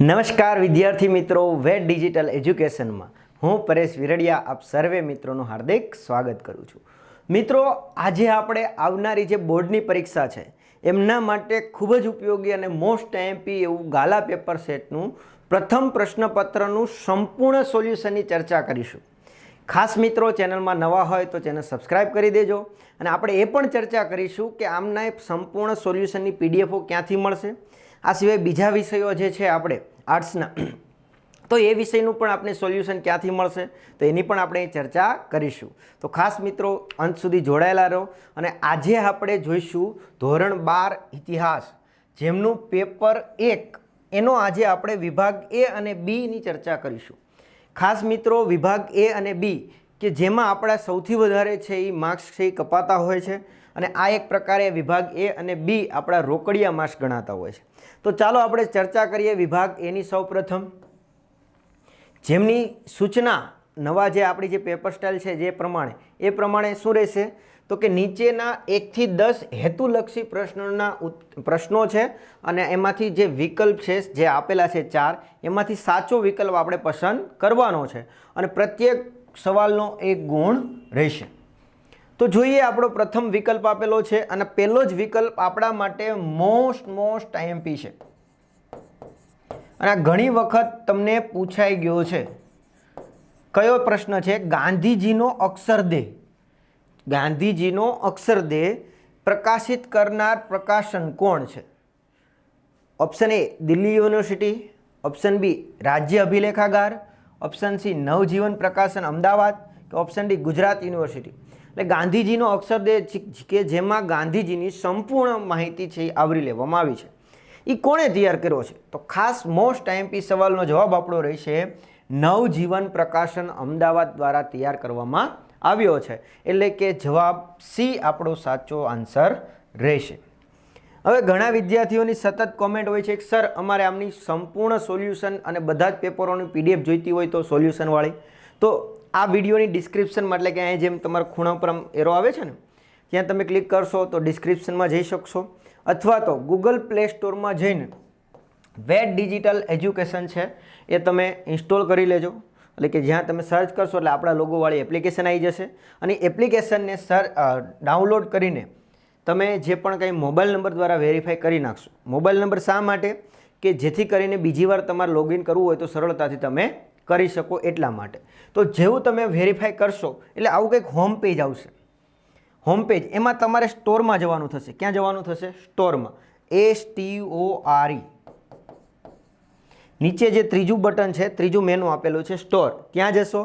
નમસ્કાર વિદ્યાર્થી મિત્રો, વેટ ડિજિટલ એજ્યુકેશનમાં હું પરેશ વિરડિયા આપ સર્વે મિત્રોનું હાર્દિક સ્વાગત કરું છું. મિત્રો, આજે આપણે આવનારી જે બોર્ડની પરીક્ષા છે એમના માટે ખૂબ જ ઉપયોગી અને મોસ્ટ એમપી એવું ગાલા પેપર સેટનું પ્રથમ પ્રશ્નપત્રનું સંપૂર્ણ સોલ્યુશનની ચર્ચા કરીશું. ખાસ મિત્રો, ચેનલમાં નવા હોય તો ચેનલ સબસ્ક્રાઈબ કરી દેજો અને આપણે એ પણ ચર્ચા કરીશું કે આમના સંપૂર્ણ સોલ્યુશનની પીડીએફો ક્યાંથી મળશે. આ સિવાય બીજા વિષયો જે છે આપણે આર્ટ્સના, તો એ વિષયનું પણ આપણે સોલ્યુશન ક્યાંથી મળશે તો એની પણ આપણે ચર્ચા કરીશું. તો ખાસ મિત્રો, અંત સુધી જોડાયેલા રહો. અને આજે આપણે જોઈશું ધોરણ 12 ઇતિહાસ, જેમનું પેપર 1 એનો આજે આપણે વિભાગ એ અને બીની ચર્ચા કરીશું. ખાસ મિત્રો, વિભાગ એ અને બી કે જેમાં આપણા સૌથી વધારે છે એ માર્ક્સ છે એ કપાતા હોય છે અને આ એક પ્રકારે વિભાગ એ અને બી આપણા રોકડિયા માર્ક્સ ગણાતા હોય છે. તો ચાલો આપણે ચર્ચા કરીએ વિભાગ એની. સૌપ્રથમ જેમની સૂચના નવા જે આપણી જે પેપર સ્ટાઇલ છે એ પ્રમાણે શું રહેશે તો કે નીચેના 1 થી 10 હેતુલક્ષી પ્રશ્નો છે અને એમાંથી જે વિકલ્પ છે જે આપેલા છે 4, એમાંથી સાચો વિકલ્પ આપણે પસંદ કરવાનો છે અને પ્રત્યેક સવાલનો 1 ગુણ રહેશે. તો જોઈએ, આપણો પ્રથમ વિકલ્પ આપેલો છે અને પહેલો જ વિકલ્પ આપણા માટે મોસ્ટ આઈએમપી છે અને આ ઘણી વખત તમને પૂછાઈ ગયો છે. કયો પ્રશ્ન છે? ગાંધીજીનો અક્ષરદેહ. ગાંધીજીનો અક્ષરદેહ પ્રકાશિત કરનાર પ્રકાશન કોણ છે? Option A Delhi university, option B રાજ્ય અભિલેખાગાર, ઓપ્શન સી નવજીવન પ્રકાશન અમદાવાદ કે ઓપ્શન ડી ગુજરાત યુનિવર્સિટી. એટલે ગાંધીજીનો અક્ષરદેહ કે જેમાં ગાંધીજીની સંપૂર્ણ માહિતી છે એ આવરી લેવામાં આવી છે, એ કોણે તૈયાર કર્યો છે? તો ખાસ મોસ્ટ આઈએમપી સવાલનો જવાબ આપણો રહેશે નવજીવન પ્રકાશન અમદાવાદ દ્વારા તૈયાર કરવામાં આવ્યો છે. એટલે કે જવાબ સી આપણો સાચો આન્સર રહેશે. હવે ઘણા વિદ્યાર્થીઓની સતત કોમેન્ટ હોય છે કે સર, અમારે આમની સંપૂર્ણ સોલ્યુશન અને બધા જ પેપરોની પીડીએફ જોઈતી હોય તો સોલ્યુશનવાળી. તો આ વિડીયોની ડિસ્ક્રિપ્શનમાં, એટલે કે અહીં જેમ તમારા ખૂણા પર એરો આવે છે ને, ત્યાં તમે ક્લિક કરશો તો ડિસ્ક્રિપ્શનમાં જઈ શકશો અથવા તો ગૂગલ પ્લે સ્ટોરમાં જઈને વેટ ડિજિટલ એજ્યુકેશન છે એ તમે ઇન્સ્ટોલ કરી લેજો. એટલે કે જ્યાં તમે સર્ચ કરશો એટલે આપણા લોગોવાળી એપ્લિકેશન આવી જશે અને એપ્લિકેશનને ડાઉનલોડ કરીને તમે જે પણ કંઈ મોબાઈલ નંબર દ્વારા વેરીફાઈ કરી નાખશો. મોબાઈલ નંબર શા માટે? કે જેથી કરીને બીજી વાર તમારે લોગિન કરવું હોય તો સરળતાથી તમે કરી શકો એટલા માટે. તો જેવું તમે વેરીફાઈ કરશો એટલે આવું કંઈક હોમ પેજ આવશે. હોમ પેજ એમાં તમારે સ્ટોરમાં જવાનું થશે. ક્યાં જવાનું થશે? સ્ટોરમાં. STORE. નીચે જે ત્રીજું બટન છે, ત્રીજું મેનુ આપેલું છે સ્ટોર, ત્યાં જશો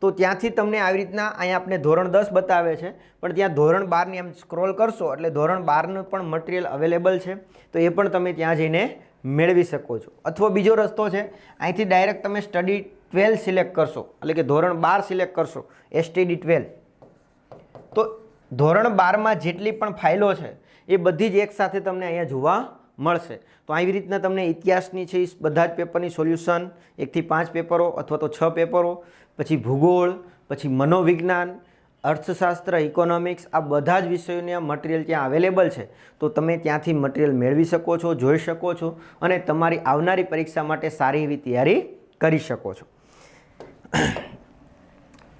તો ત્યાંથી તમને આવી રીતના અહીંયા આપણે ધોરણ 10 બતાવે છે, પણ ત્યાં ધોરણ 12ની એમ સ્ક્રોલ કરશો એટલે ધોરણ 12નું પણ મટીરિયલ અવેલેબલ છે. તો એ પણ તમે ત્યાં જઈને મેળવી શકો છો. અથવા બીજો રસ્તો છે, અહીંથી ડાયરેક્ટ તમે સ્ટડી 12 સિલેક્ટ કરશો, એટલે કે ધોરણ 12 સિલેક્ટ કરશો, STD 12. તો ધોરણ 12માં જેટલી પણ ફાઇલો છે એ બધી જ એકસાથે તમને અહીંયા જોવા મળશે. તો આવી રીતના તમને ઇતિહાસની છે બધા જ પેપરની સોલ્યુશન 1 થી 5 પેપરો અથવા તો 6 પેપરો, પછી ભૂગોળ, પછી મનોવિજ્ઞાન, અર્થશાસ્ત્ર, ઇકોનોમિક્સ, આ બધા જ વિષયોના મટીરિયલ ત્યાં અવેલેબલ છે. તો તમે ત્યાંથી મટીરિયલ મેળવી શકો છો, જોઈ શકો છો અને તમારી આવનારી પરીક્ષા માટે સારી એવી તૈયારી કરી શકો છો.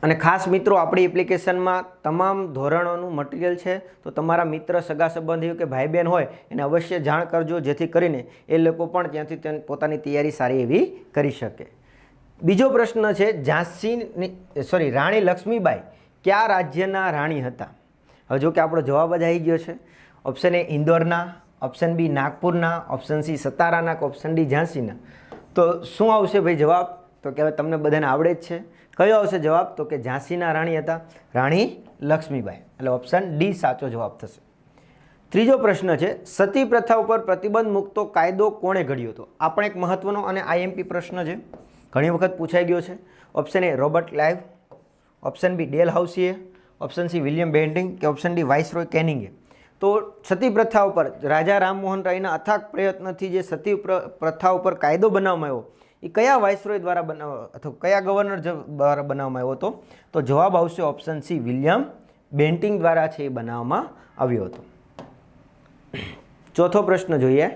અને ખાસ મિત્રો, આપણી એપ્લિકેશનમાં તમામ ધોરણોનું મટીરિયલ છે. તો તમારા મિત્ર, સગા સંબંધીઓ કે ભાઈ બહેન હોય એને અવશ્ય જાણ કરજો, જેથી કરીને એ લોકો પણ ત્યાંથી પોતાની તૈયારી સારી એવી કરી શકે. બીજો પ્રશ્ન છે, રાણી લક્ષ્મીબાઈ કયા રાજ્યના રાણી હતા? હવે જો કે આપણો જવાબ જ આવી ગયો છે. ઓપ્શન એ ઇન્દોરના, ઓપ્શન બી નાગપુરના, ઓપ્શન સી સતારાના કે ઓપ્શન ડી ઝાંસીના. તો શું આવશે ભાઈ જવાબ? તો કે હવે તમને બધાને આવડે જ છે. કયો આવશે જવાબ? તો કે ઝાંસીના રાણી હતા રાણી લક્ષ્મીબાઈ. એટલે ઓપ્શન ડી સાચો જવાબ થશે. ત્રીજો પ્રશ્ન છે, સતી પ્રથા ઉપર પ્રતિબંધ મૂકતો કાયદો કોણે ઘડ્યો હતો? આ પણ એક મહત્વનો અને આઈએમપી પ્રશ્ન છે, ઘણી વખત પૂછાઈ ગયો છે. Option A Robert Clive, option B ડેલહાઉસીએ, ઓપ્શન સી વિલિયમ બેન્ટિંગ કે ઓપ્શન ડી વાઇસરોય કેનિંગે. તો સતી પ્રથા ઉપર રાજા રામમોહન રાયના અથાગ પ્રયત્નથી જે સતી પ્રથા ઉપર કાયદો બનાવવામાં આવ્યો એ કયા વાઇસરોય દ્વારા અથવા કયા ગવર્નર દ્વારા બનાવવામાં આવ્યો હતો? તો જવાબ આવશે ઓપ્શન સી વિલિયમ બેન્ટિંગ દ્વારા છે એ બનાવવામાં આવ્યો હતો. ચોથો પ્રશ્ન જોઈએ,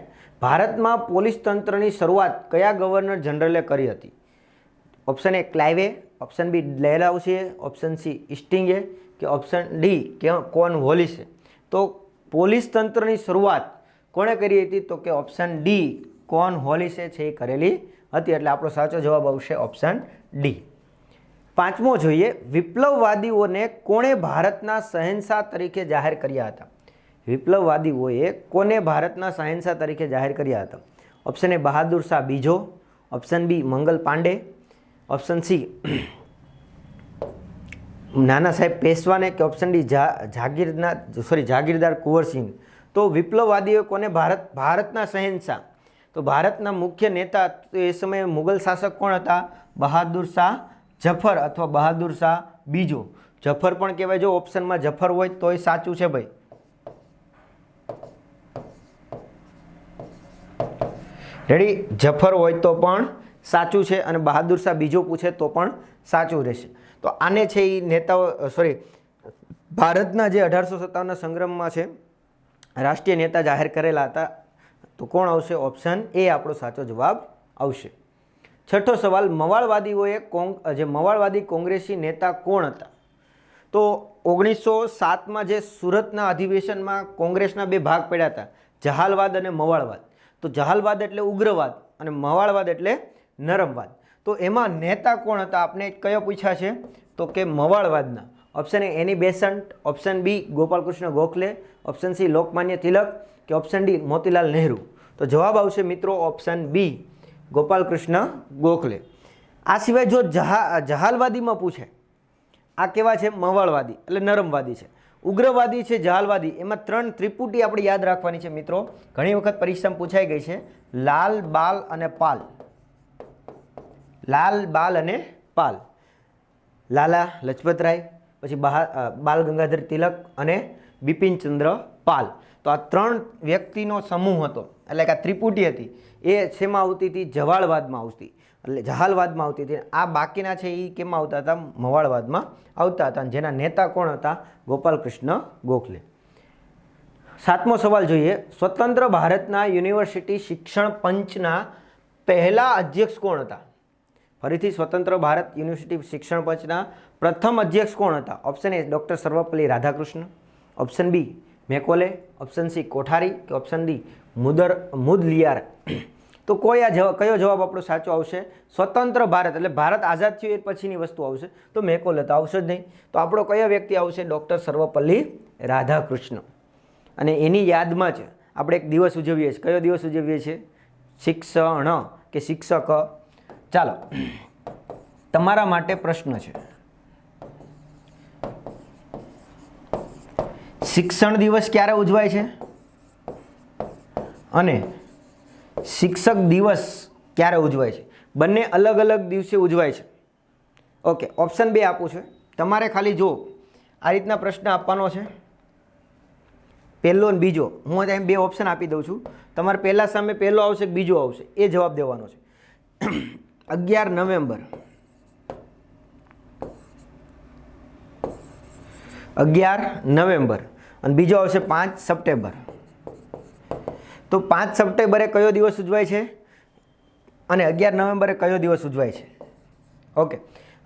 ભારતમાં પોલીસ તંત્રની શરૂઆત કયા ગવર્નર જનરલે કરી હતી? ઓપ્શન એ ક્લાઇવે, ઓપ્શન બી ડેલહાઉસીએ, ઓપ્શન સી ઇસ્ટિંગે કે ઓપ્શન ડી કે કોર્નવોલિસે. તો પોલીસ તંત્રની શરૂઆત કોણે કરી હતી? તો કે ઓપ્શન ડી કોર્નવોલિસે છે એ કરેલી હતી. એટલે આપણો સાચો જવાબ આવશે ઓપ્શન ડી. પાંચમો જોઈએ, વિપ્લવવાદીઓને કોણે ભારતના શહેનશાહ તરીકે જાહેર કર્યા હતા? વિપ્લવવાદીઓએ કોને ભારતના શહેનશાહ તરીકે જાહેર કર્યા હતા? ઓપ્શન એ બહાદુર શાહ બીજો, option B Mangal Pandey, option C નાના સાહેબ પેશવાને કે ઓપ્શન ડી જાગીરદાર કુંવરસિંહ. તો વિપ્લવવાદીઓ કોને ભારતના શહેનશાહ, તો ભારતના મુખ્ય નેતા એ સમયે મુગલ શાસક કોણ હતા? બહાદુર શાહ જફર અથવા બહાદુર શાહ બીજો. જફર પણ કહેવાય. જો ઓપ્શનમાં જફર હોય તો એ સાચું છે ભાઈ. રેડી? જફર હોય તો પણ સાચું છે અને બહાદુર શાહ બીજો પૂછે તો પણ સાચું રહેશે. તો આને છે એ નેતાઓ ભારતના જે 1857ના સંગ્રામમાં છે રાષ્ટ્રીય નેતા જાહેર કરેલા હતા. તો કોણ આવશે? ઓપ્શન એ આપણો સાચો જવાબ આવશે. છઠ્ઠો સવાલ, મવાળવાદી કોંગ્રેસી નેતા કોણ હતા? તો 1907માં જે સુરતના અધિવેશનમાં કોંગ્રેસના બે ભાગ પડ્યા હતા, જહાલવાદ અને મવાળવાદ. તો જહાલવાદ એટલે ઉગ્રવાદ અને મવાળવાદ એટલે નરમવાદ. તો એમાં નેતા કોણ હતા? આપણે કયો પૂછ્યા છે? તો કે મવાળવાદના. Option A Annie Besant, option B Gopal Krishna Gokhale, option C Lokmanya Tilak કે ઓપ્શન ડી મોતીલાલ નહેરુ. તો જવાબ આવશે મિત્રો ઓપ્શન બી ગોપાલકૃષ્ણ ગોખલે. આ સિવાય જો જહાલવાદીમાં પૂછે, આ કેવા છે? મવાળવાદી એટલે નરમવાદી છે. ઉગ્રવાદી છે જહાલવાદી. એમાં 3 ત્રિપુટી આપણે યાદ રાખવાની છે મિત્રો. ઘણી વખત પરીક્ષામાં પૂછાઈ ગઈ છે. લાલ, બાલ અને પાલ. લાલ, બાલ અને પાલ. લાલા લજપતરાય, પછી બાલ ગંગાધર તિલક અને બિપિનચંદ્ર પાલ. તો આ 3 વ્યક્તિનો સમૂહ હતો, એટલે કે આ ત્રિપુટી હતી. એ શેમાં આવતી હતી? જવાળવાદમાં આવતી, એટલે જહાલવાદમાં આવતી હતી. આ બાકીના છે એ કેમાં આવતા હતા? મવાળવાદમાં આવતા હતા. જેના નેતા કોણ હતા? ગોપાલકૃષ્ણ ગોખલે. સાતમો સવાલ જોઈએ, સ્વતંત્ર ભારતના યુનિવર્સિટી શિક્ષણ પંચના પહેલા અધ્યક્ષ કોણ હતા? ફરીથી સ્વતંત્ર ભારત યુનિવર્સિટી શિક્ષણ પંચના પ્રથમ અધ્યક્ષ કોણ હતા? Option A doctor Sarvepalli Radhakrishna, option B Macaulay, option C Kothari કે ઓપ્શન ડી મુદલિયાર. તો કયો જવાબ આપણો સાચો આવશે? સ્વતંત્ર ભારત એટલે ભારત આઝાદ થયું એ પછીની વસ્તુ આવશે. તો મેકોલે તો આવશે જ નહીં. તો આપણો કયો વ્યક્તિ આવશે? ડૉક્ટર સર્વપલ્લી રાધાકૃષ્ણ. અને એની યાદમાં જ આપણે એક દિવસ ઉજવીએ છીએ. કયો દિવસ ઉજવીએ છીએ? શિક્ષણ કે શિક્ષક. ચાલો, તમારા માટે પ્રશ્ન છે. શિક્ષણ દિવસ ક્યારે ઉજવાય છે અને શિક્ષક દિવસ ક્યારે ઉજવાય છે? બંને અલગ અલગ દિવસે ઉજવાય છે. ઓકે, ઓપ્શન 2 આપું છું. તમારે ખાલી જો આ રીતના પ્રશ્ન આપવાનો છે, પહેલો અને બીજો. હું અહીં 2 ઓપ્શન આપી દઉં છું. તમારે પહેલા સામે પહેલો આવશે કે બીજો આવશે એ જવાબ દેવાનો છે. 11 નવેમ્બર, 11 નવેમ્બર અને બીજો આવશે 5 સપ્ટેમ્બર. તો 5 સપ્ટેમ્બરે કયો દિવસ ઉજવાય છે અને 11 નવેમ્બરે કયો દિવસ ઉજવાય છે? ઓકે,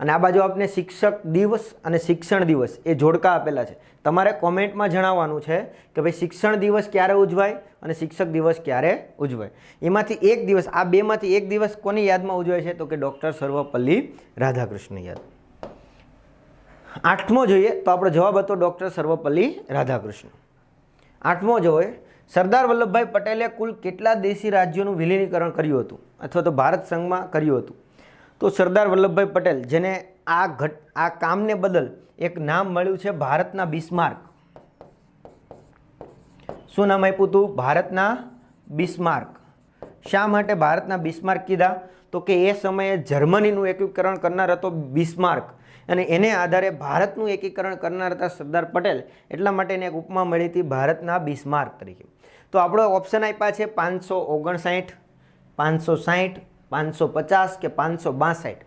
અને આ બાજુ આપને શિક્ષક દિવસ અને શિક્ષણ દિવસ એ જોડકા આપેલા છે. તમારે કોમેન્ટમાં જણાવવાનું છે કે ભાઈ શિક્ષણ દિવસ ક્યારે ઉજવાય અને શિક્ષક દિવસ ક્યારે ઉજવાય. એમાંથી એક દિવસ, આ બેમાંથી એક દિવસ કોની યાદમાં ઉજવાય છે? તો કે ડૉક્ટર સર્વપલ્લી રાધાકૃષ્ણ યાદ. 8મો જોઈએ તો આપણો જવાબ હતો ડૉક્ટર સર્વપલ્લી રાધાકૃષ્ણ. 8મો જોઈએ, સરદાર વલ્લભભાઈ પટેલે કુલ કેટલા દેશી રાજ્યોનું વિલીનીકરણ કર્યું હતું અથવા તો ભારત સંઘમાં કર્યું હતું? તો સરદાર વલ્લભભાઈ પટેલ, જેને આ કામને બદલ એક નામ મળ્યું છે ભારતના બિસ્માર્ક. શું નામ આપ્યું હતું? ભારતના બિસ્માર્ક. શા માટે ભારતના બિસ્માર્ક કીધા? તો કે એ સમયે જર્મનીનું એકીકરણ કરનાર હતો બિસ્માર્ક અને એને આધારે ભારતનું એકીકરણ કરનાર હતા સરદાર પટેલ. એટલા માટે એને એક ઉપમા મળી હતી ભારતના બિસ્માર્ક તરીકે. તો આપણો ઓપ્શન આપ્યા છે 559, 560, 550 કે 562.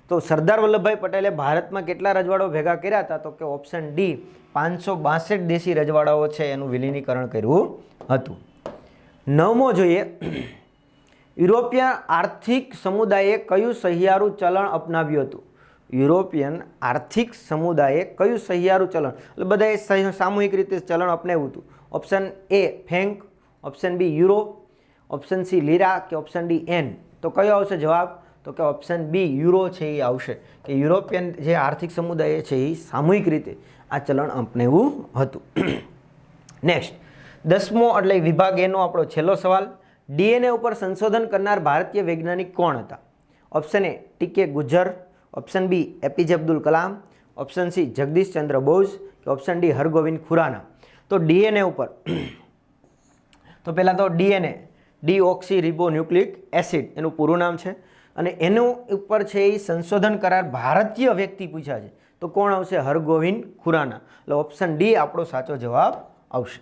તો સરદાર વલ્લભભાઈ પટેલે ભારતમાં કેટલા રજવાડાઓ ભેગા કર્યા હતા? તો કે ઓપ્શન ડી 562 દેશી રજવાડાઓ છે એનું વિલીનીકરણ કર્યું હતું. 9મો જોઈએ, યુરોપિયન આર્થિક સમુદાયે કયું સહિયારું ચલણ અપનાવ્યું હતું? યુરોપિયન આર્થિક સમુદાયે કયું સહિયારું ચલણ, એટલે બધાએ સામૂહિક રીતે ચલણ અપનાવ્યું હતું? Option A franc, option B euro, option C lira કે ઓપ્શન ડી એન? તો કયો આવશે જવાબ? તો કે ઓપ્શન બી યુરો છે એ આવશે, કે યુરોપિયન જે આર્થિક સમુદાય છે એ સામૂહિક રીતે આ ચલણ અપનાવ્યું હતું. નેક્સ્ટ 10મો એટલે વિભાગ એનો આપણો છેલ્લો સવાલ, ડીએનએ ઉપર સંશોધન કરનાર ભારતીય વૈજ્ઞાનિક કોણ હતા? Option A T K. Gujjar, option B APJ Abdul Kalam, option C Jagdish Chandra Bose કે ઓપ્શન ડી હરગોવિંદ ખુરાના? તો ડીએનએ ઉપર તો પહેલાં તો ડીએનએ ડીઓક્સી રિબોન્યુક્લિક એસિડ એનું પૂરું નામ છે, અને એનું ઉપર છે એ સંશોધન કરાર ભારતીય વ્યક્તિ પૂછ્યા છે, તો કોણ આવશે? હરગોવિંદ ખુરાના. એટલે ઓપ્શન ડી આપણો સાચો જવાબ આવશે.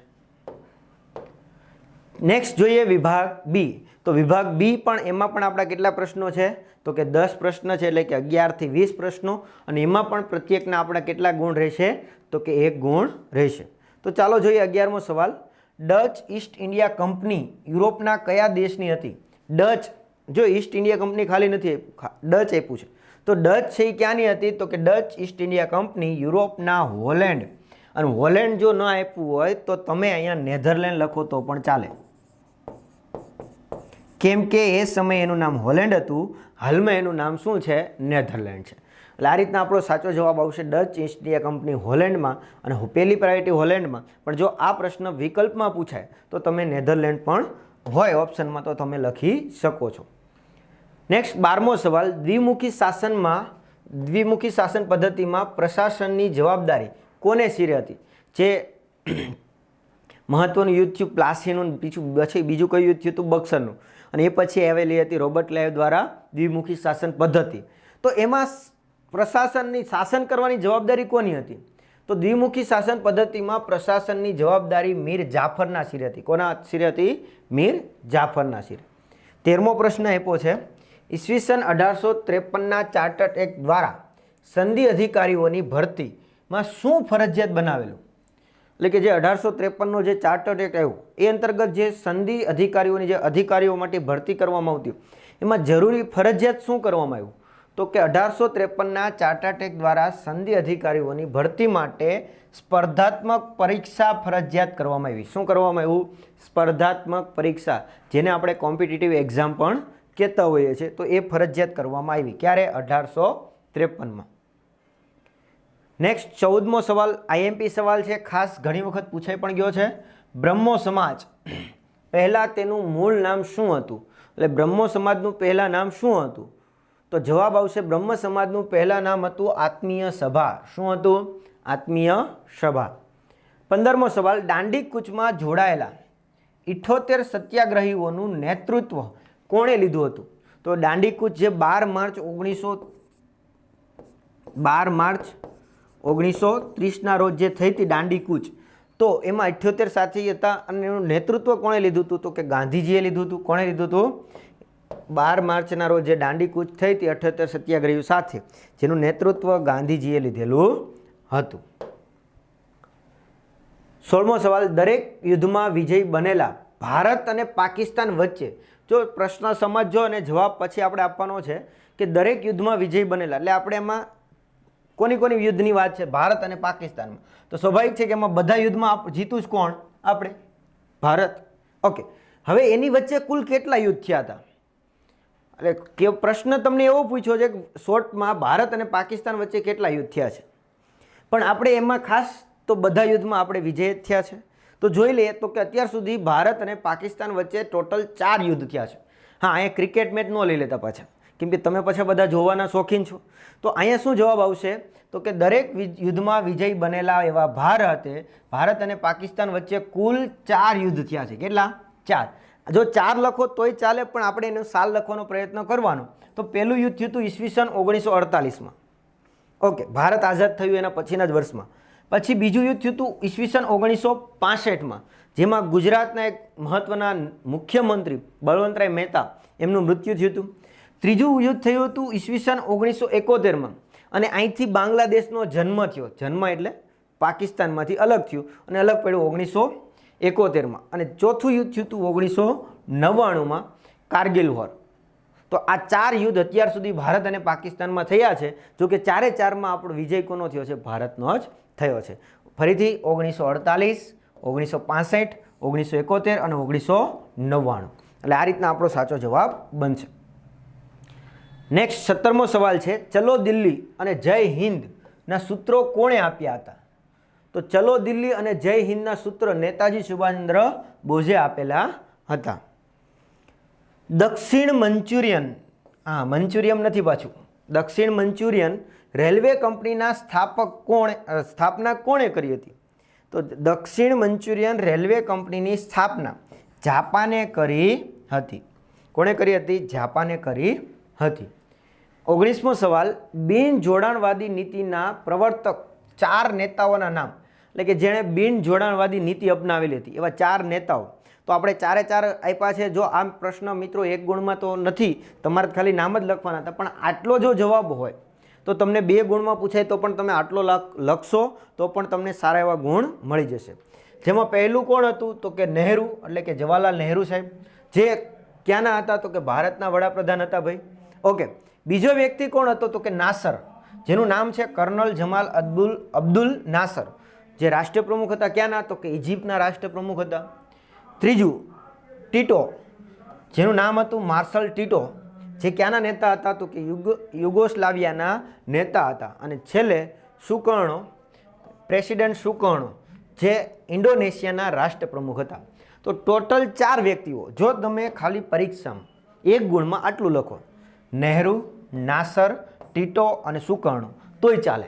નેક્સ્ટ જોઈએ વિભાગ બી. તો વિભાગ બી પણ એમાં પણ આપણા કેટલા પ્રશ્નો છે? તો કે 10 પ્રશ્ન છે, એટલે કે 11 થી 20 પ્રશ્નો, અને એમાં પણ પ્રત્યેકના આપણા કેટલા ગુણ રહેશે? તો કે 1 ગુણ રહેશે. તો ચાલો જોઈએ 11મો સવાલ, ડચ ઈસ્ટ ઇન્ડિયા કંપની યુરોપના કયા દેશની હતી? ડચ, જો ઈસ્ટ ઇન્ડિયા કંપની ખાલી નથી, ડચ આપ્યું છે, તો ડચ છે એ ક્યાંની હતી? તો કે ડચ ઈસ્ટ ઇન્ડિયા કંપની યુરોપના હોલેન્ડ, અને હોલેન્ડ જો ન આપ્યું હોય તો તમે અહીંયા નેધરલેન્ડ લખો તો પણ ચાલે, કેમ કે એ સમયે એનું નામ હોલેન્ડ હતું, હાલમાં એનું નામ શું છે? નેધરલેન્ડ છે. એટલે આ રીતના આપણો સાચો જવાબ આવશે ડચ ઈસ્ટ ઇન્ડિયા કંપની હોલેન્ડમાં, અને પહેલી પ્રાયોરિટી હોલેન્ડમાં. પણ જો આ પ્રશ્ન વિકલ્પમાં પૂછાય તો તમે નેધરલેન્ડ પણ હોય ઓપ્શનમાં તો તમે લખી શકો છો. નેક્સ્ટ 12મો સવાલ, દ્વિમુખી શાસન પદ્ધતિમાં પ્રશાસનની જવાબદારી કોને શીરે હતી? જે મહત્વનું યુદ્ધ થયું પ્લાસીનું, બીજું કયું યુદ્ધ થયું હતું? બક્સરનું, અને એ પછી આવેલી હતી રોબર્ટ ક્લાઇવ દ્વારા દ્વિમુખી શાસન પદ્ધતિ. તો એમાં પ્રશાસનની શાસન કરવાની જવાબદારી કોની હતી? તો દ્વિમુખી શાસન પદ્ધતિમાં પ્રશાસનની જવાબદારી મીર જાફરના શિરે હતી. કોના શિરે હતી? મીર જાફરના શિરે. 13મો પ્રશ્ન આપ્યો છે, ઈસવીસન 1853ના ચાર્ટર્ડ એક્ટ દ્વારા સંધિ અધિકારીઓની ભરતીમાં શું ફરજિયાત બનાવેલું? એટલે કે જે 1853નો જે ચાર્ટર્ડ એક્ટ આવ્યો એ અંતર્ગત જે સંધિ અધિકારીઓની જે અધિકારીઓ માટે ભરતી કરવામાં આવતી એમાં જરૂરી ફરજિયાત શું કરવામાં આવ્યું? તો કે 1853ના ચાર્ટર્ડ એક્ટ દ્વારા સંધિ અધિકારીઓની ભરતી માટે સ્પર્ધાત્મક પરીક્ષા ફરજિયાત કરવામાં આવી. શું કરવામાં આવ્યું? સ્પર્ધાત્મક પરીક્ષા, જેને આપણે કોમ્પિટિટિવ એક્ઝામ પણ કહેતા હોઈએ છીએ, તો એ ફરજિયાત કરવામાં આવી. ક્યારે? 1853માં. નેક્સ્ટ 14મો સવાલ આઈએમપી સવાલ છે, ખાસ ઘણી વખત પૂછાઈ પણ ગયો છે. બ્રહ્મો સમાજ પહેલાં તેનું મૂળ નામ શું હતું? એટલે બ્રહ્મો સમાજનું પહેલાં નામ શું હતું? તો જવાબ આવશે બ્રહ્મ સમાજનું પહેલાં નામ હતું આત્મીય સભા. શું હતું? આત્મીય સભા. 15મો સવાલ, દાંડી કૂચમાં જોડાયેલા 78 સત્યાગ્રહીઓનું નેતૃત્વ કોણે લીધું હતું? તો દાંડી કૂચ જે 12 માર્ચ 1930ના રોજ જે થઈ હતી દાંડી કૂચ, તો એમાં 78 સાથી હતા, અને એનું નેતૃત્વ કોણે લીધું હતું? તો કે ગાંધીજીએ લીધું હતું. કોણે લીધું હતું? 12 માર્ચના રોજ જે દાંડી કૂચ થઈ હતી 78 સત્યાગ્રહીઓ સાથે, જેનું નેતૃત્વ ગાંધીજીએ લીધેલું હતું. 16મો સવાલ, દરેક યુદ્ધમાં વિજયી બનેલા ભારત અને પાકિસ્તાન વચ્ચે, જો પ્રશ્ન સમજજો અને જવાબ પછી આપણે આપવાનો છે કે દરેક યુદ્ધમાં વિજયી બનેલા, એટલે આપણે એમાં કોની કોની યુદ્ધની વાત છે? ભારત અને પાકિસ્તાનમાં. તો સ્વાભાવિક છે કે એમાં બધા યુદ્ધમાં જીતું જ કોણ? આપણે, ભારત. ઓકે, હવે એની વચ્ચે કુલ કેટલા યુદ્ધ થયા હતા? એટલે પ્રશ્ન તમને એવો પૂછ્યો છે કે શોર્ટમાં ભારત અને પાકિસ્તાન વચ્ચે કેટલા યુદ્ધ થયા છે, પણ આપણે એમાં ખાસ તો બધા યુદ્ધમાં આપણે વિજય થયા છે. તો જોઈ લઈએ તો કે અત્યાર સુધી ભારત અને પાકિસ્તાન વચ્ચે ટોટલ 4 યુદ્ધ થયા છે. હા, અહીંયા ક્રિકેટ મેચ ન લઈ લેતા પાછા, કેમ કે તમે પાછા બધા જોવાના શોખીન છો. તો અહીંયા શું જવાબ આવશે? તો કે દરેક યુદ્ધમાં વિજય બનેલા એવા ભારત અને પાકિસ્તાન વચ્ચે કુલ 4 યુદ્ધ થયા છે. કેટલા? 4. જો 4 લખો તોય ચાલે, પણ આપણે એનો સાલ લખવાનો પ્રયત્ન કરવાનો. તો પહેલું યુદ્ધ થયું હતું ઈસવીસન 1948માં. ઓકે, ભારત આઝાદ થયું એના પછીના જ વર્ષમાં. પછી બીજું યુદ્ધ થયું હતું ઈસવીસન 1965માં, જેમાં ગુજરાતના એક મહત્વના મુખ્યમંત્રી બળવંતરાય મહેતા એમનું મૃત્યુ થયું હતું. ત્રીજું યુદ્ધ થયું હતું ઈસવીસન 1971માં, અને અહીંથી બાંગ્લાદેશનો જન્મ થયો. જન્મ એટલે પાકિસ્તાનમાંથી અલગ થયું અને અલગ પડ્યું 1971માં અને ચોથું યુદ્ધ થયું હતું 1999માં કારગિલ વોર. તો આ 4 યુદ્ધ અત્યાર સુધી ભારત અને પાકિસ્તાનમાં થયા છે. જો કે 4-4માં આપણો વિજય કોનો થયો છે? ભારતનો જ થયો છે. ફરીથી 1948, 1965, 1971 અને 1999. એટલે આ રીતના આપણો સાચો જવાબ બનશે. નેક્સ્ટ 17મો સવાલ છે, ચલો દિલ્હી અને જય હિન્દના સૂત્રો કોણે આપ્યા હતા? તો ચલો દિલ્હી અને જય હિન્દના સૂત્ર નેતાજી સુભાષચંદ્ર બોઝે આપેલા હતા. દક્ષિણ મંચુરિયન, મંચુરિયમ નથી પાછું, દક્ષિણ મંચુરિયન રેલવે કંપનીના સ્થાપના કોણે કરી હતી? તો દક્ષિણ મંચુરિયન રેલવે કંપનીની સ્થાપના જાપાને કરી હતી. કોણે કરી હતી? જાપાને કરી હતી. 19મો સવાલ, બિન જોડાણવાદી નીતિના પ્રવર્તક 4 નેતાઓના નામ, એટલે કે જેણે બિન જોડાણવાદી નીતિ અપનાવેલી હતી એવા 4 નેતાઓ. તો આપણે 4 આપ્યા છે. જો આ પ્રશ્ન મિત્રો 1 ગુણમાં તો નથી, તમારે ખાલી નામ જ લખવાના હતા, પણ આટલો જો જવાબ હોય તો તમને 2 ગુણમાં પૂછાય તો પણ તમે આટલો લખશો તો પણ તમને સારા એવા ગુણ મળી જશે. જેમાં પહેલું કોણ હતું? તો કે નહેરુ, એટલે કે જવાહરલાલ નહેરુ સાહેબ, જે ક્યાંના હતા? તો કે ભારતના વડાપ્રધાન હતા ભાઈ. ઓકે. બીજો વ્યક્તિ કોણ હતો? તો કે નાસર, જેનું નામ છે કર્નલ જમાલ અબ્દુલ નાસર, જે રાષ્ટ્રપ્રમુખ હતા. ક્યાંના? તો કે ઇજિપ્તના રાષ્ટ્રપ્રમુખ હતા. ત્રીજું ટીટો, જેનું નામ હતું માર્શલ ટીટો, જે ક્યાંના નેતા હતા? તો કે યુગોસ્લાવિયાના નેતા હતા. અને છેલ્લે સુકર્ણો, પ્રેસિડેન્ટ સુકર્ણો, જે ઇન્ડોનેશિયાના રાષ્ટ્રપ્રમુખ હતા. તો ટોટલ 4 વ્યક્તિઓ. જો તમે ખાલી પરીક્ષામાં 1 ગુણમાં આટલું લખો, નહેરુ, નાસર, ટીટો અને સુકર્ણો, તોય ચાલે.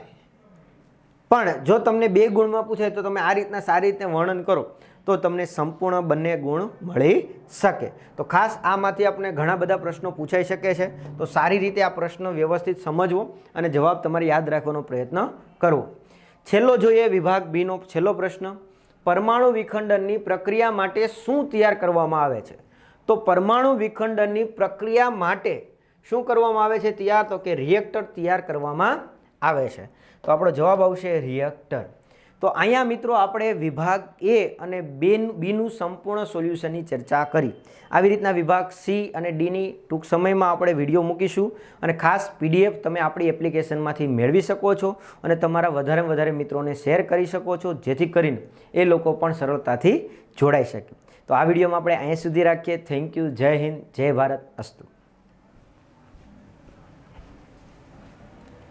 પણ જો તમને 2 ગુણમાં પૂછાય તો તમે આ રીતના સારી રીતે વર્ણન કરો તો તમને સંપૂર્ણ બંને ગુણ મળી શકે. તો ખાસ આમાંથી આપણે ઘણા બધા પ્રશ્નો પૂછાઈ શકે છે. તો સારી રીતે આ પ્રશ્ન વ્યવસ્થિત સમજવો અને જવાબ તમારે યાદ રાખવાનો પ્રયત્ન કરવો. છેલ્લો જોઈએ વિભાગ બીનો છેલ્લો પ્રશ્ન, પરમાણુ વિખંડનની પ્રક્રિયા માટે શું તૈયાર કરવામાં આવે છે? તો પરમાણુ વિખંડનની પ્રક્રિયા માટે શું કરવામાં આવે છે તૈયાર? તો કે રિએક્ટર તૈયાર કરવામાં આવે છે. તો આપણો જવાબ આવશે રિએક્ટર. તો અહીંયા મિત્રો આપણે વિભાગ એ અને બીનું સંપૂર્ણ સોલ્યુશનની ચર્ચા કરી. આવી રીતના વિભાગ સી અને ડીની ટૂંક સમયમાં આપણે વિડીયો મૂકીશું અને ખાસ પીડીએફ તમે આપણી એપ્લિકેશનમાંથી મેળવી શકો છો અને તમારા વધારે મિત્રોને શેર કરી શકો છો, જેથી કરીને એ લોકો પણ સરળતાથી જોડાઈ શકે. તો આ વિડીયોમાં આપણે અહીંયા સુધી રાખીએ. Thank you. જય હિન્દ, જય ભારત. અસ્તુ.